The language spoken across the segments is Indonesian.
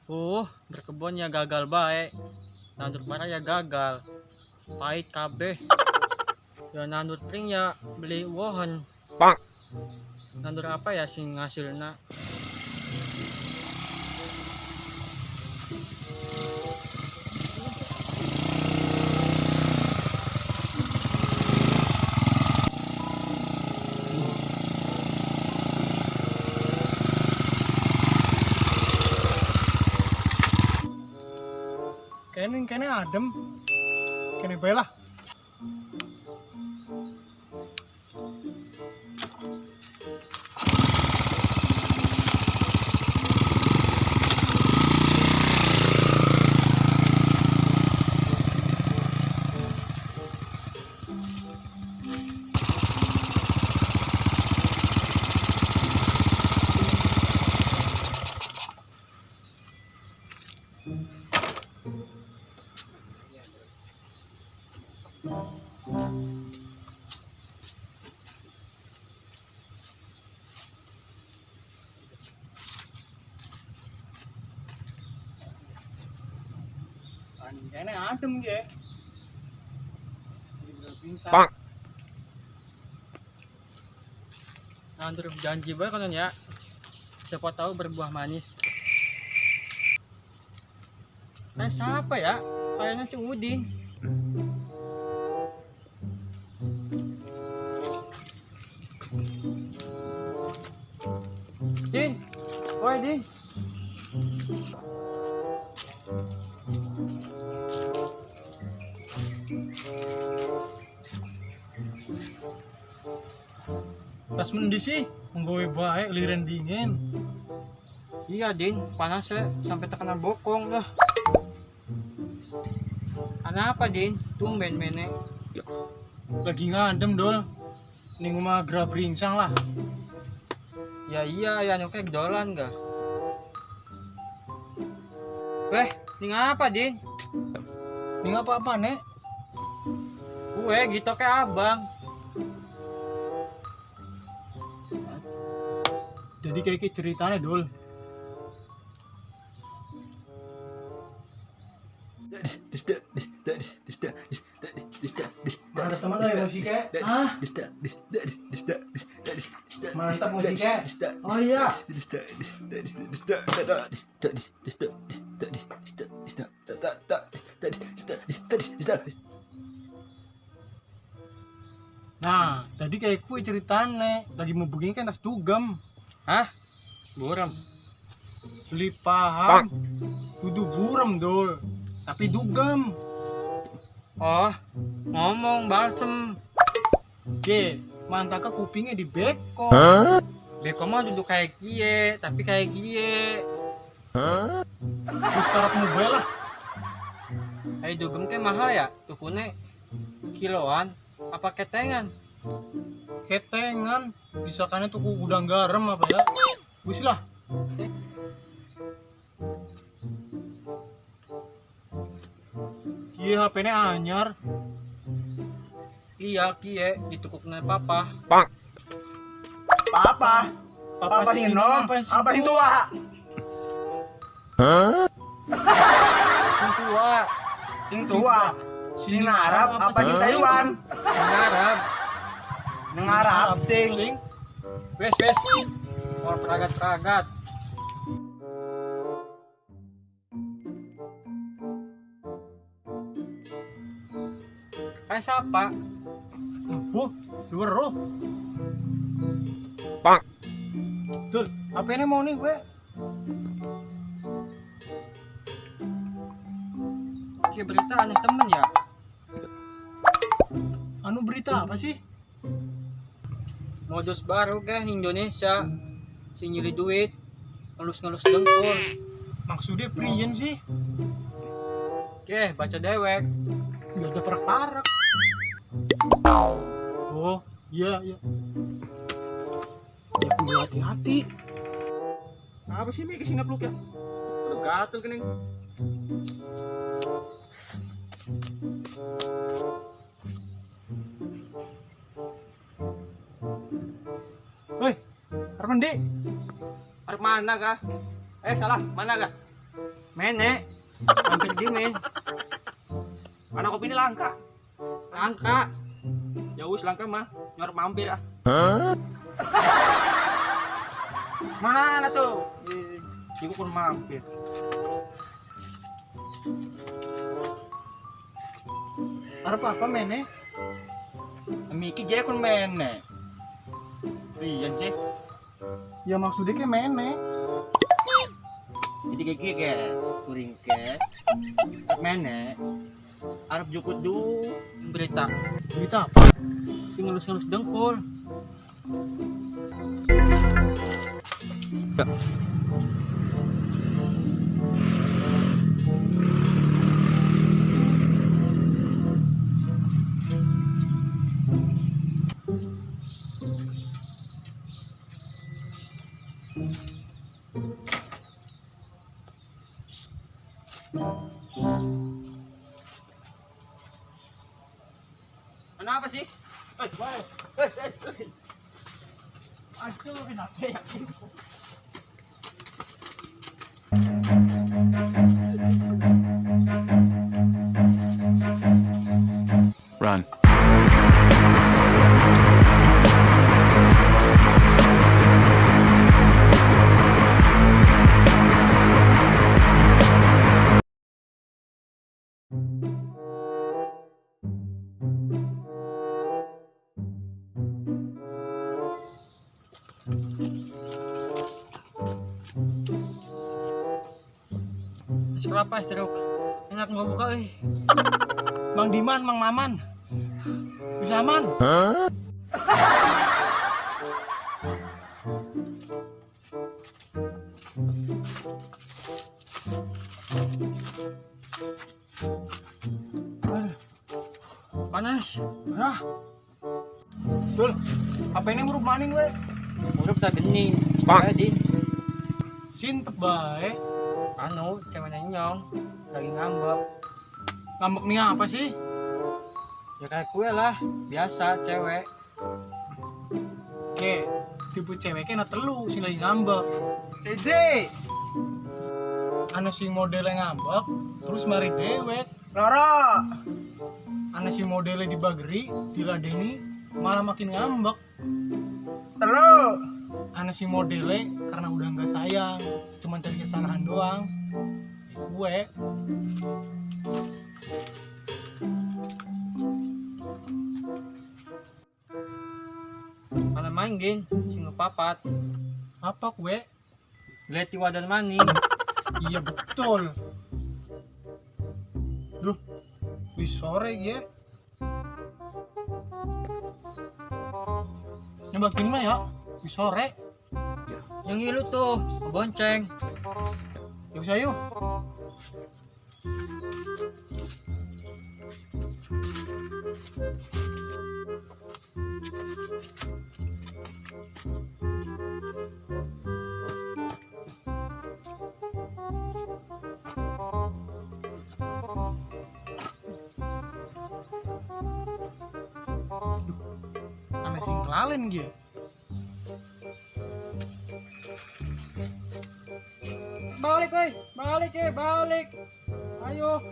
Berkebun ya gagal baik. Nandur bara ya gagal. Pahit kabeh. Ya nandur pring ya beli wohen. Nandur apa ya sing ngasilna? Kene adem. Kene bae lah. Kene adem ge. Bang. Nandur janji bae kan ya. Siapa tahu berbuah manis. Siapa ya? Kayaknya si Udin. Din, woi Din. Tas mendi sih, menggawe bae liren dingin. Iya Din, panas ya sampai terkena bokong dah. Kenapa Din? Tumben menek. Lagi ngandem dol. Ning omah grab ringsang lah. Ya iya ya nyokek dolan gak? Weh, ini apa Din? Ning apa-apa nek? Gue gitu kayak abang. Jadi kayak ceritanya dol. Ada teman lah musiknya. Mantap musiknya. Oh iya. Nah, tadi kayak kue ceritanya lagi mau begini kan tas dugem. Hah? Buram. Beli paham. Kudu buram dol. Tapi dugem. Oh, ngomong balsem. Oke, mantaka kupingnya di beko. Beko mah duduk kayak kie, tapi kayak kie. Terus tarap mobil lah. Dugem ke mahal ya? Tukune kiloan apa ketengan? Ketengan. Misalkannya tuku gudang garam apa ya? Wis lah. Iya HP-nya anyar. Iya kie ditukuknya papa. Papa sing enom, apa sing tua? Sing tua. Sing tua. Sing Arab apa sing Taiwan? Sing Arab. Nang Arab sing. Wes. Mau peragat. Kayak siapa? Luar roh. Dul, HP-nya mau nih gue. Kayak berita aneh temen ya. Anu berita apa sih? Modus baru ke Indonesia. Si nyuri duit, ngelus dengkul. Maksudnya priyen sih? Oke, baca dewek. Biar ada parak-parak. Oh, iya. Ya kudu hati-hati. Apa sih Mik sing napluk ya? Udah gatel kening. Woi, Armandi. Arep mana kah? Salah, mana kah? Menek. Hampir dimin. Mana kopi ini langka. Langka. Ya wis langka mah, nyorok mampir ah. Mana tuh? Iku pun mampir. Arep apa mene? Miki je kun mene. Iya je. Ya maksudnya ke mene. Jadi kayak gini kuring ke mene. Arab jukut du Berita. Berita apa? Si ngelus-ngelus dengkul. Kenapa sih? Aduh, kenapa ya? Run. Es kelapa jeruk. Enak mau buka Mang Diman, Mang Maman. Bisa aman? Panas. Rah. Betul. Apa ini ngurup maning we? Udah tak bening. Jadi Sintep bae. anu cewek nyong lagi ngambek. Ngambek nih apa sih? Ya kayak kue lah, biasa cewek. Oke, tipe ceweknya na telu sing lagi ngambek. Cece. Ana sing modelnya ngambek, terus mari dewek. Loro. Ana sing modelnya dibageri, diladeni, malah makin ngambek. Telu. Ana sing modelnya karena udah nggak sayang, cuman cari kesalahan doang. Gue Mana main gin, sing papat. apa gue? Lihat wadan maning. Iya betul. Duh, wis sore ya. Nyebakin mah ya, wis sore. Yang ilu tuh, bonceng. Yuk sayu. Ame sing kelalen gitu. Balik woi, balik ya, balik. Ayo.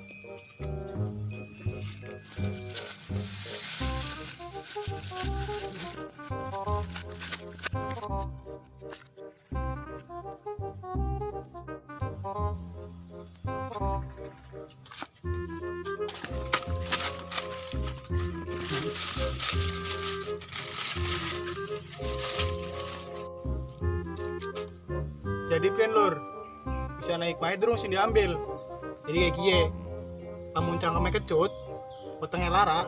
Jadi pian lur, bisa naik wae terus sing diambil. Jadi kayak kie, lamun cangkeme kecut, potongnya lara,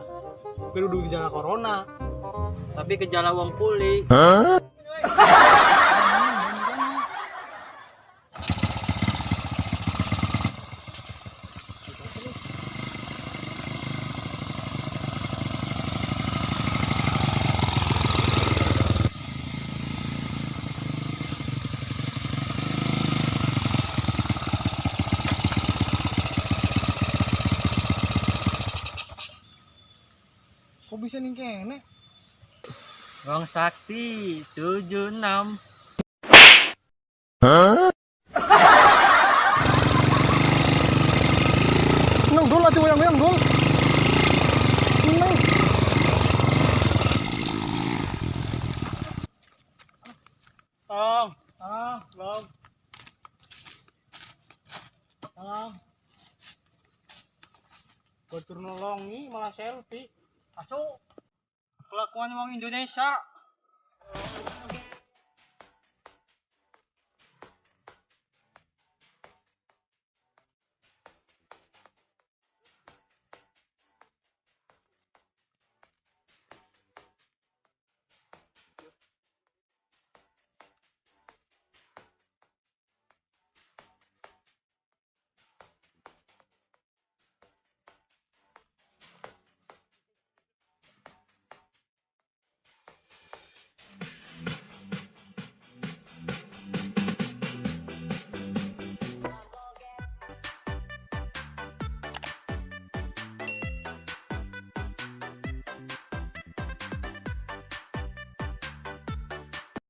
kudu gejala corona. Tapi gejala wong puli. Kok bisa nih kene? Wong sakti 76. Tolong, Ah, tolong. ah, Batur nolongi malah selfie. masuk. Kelakuan orang Indonesia.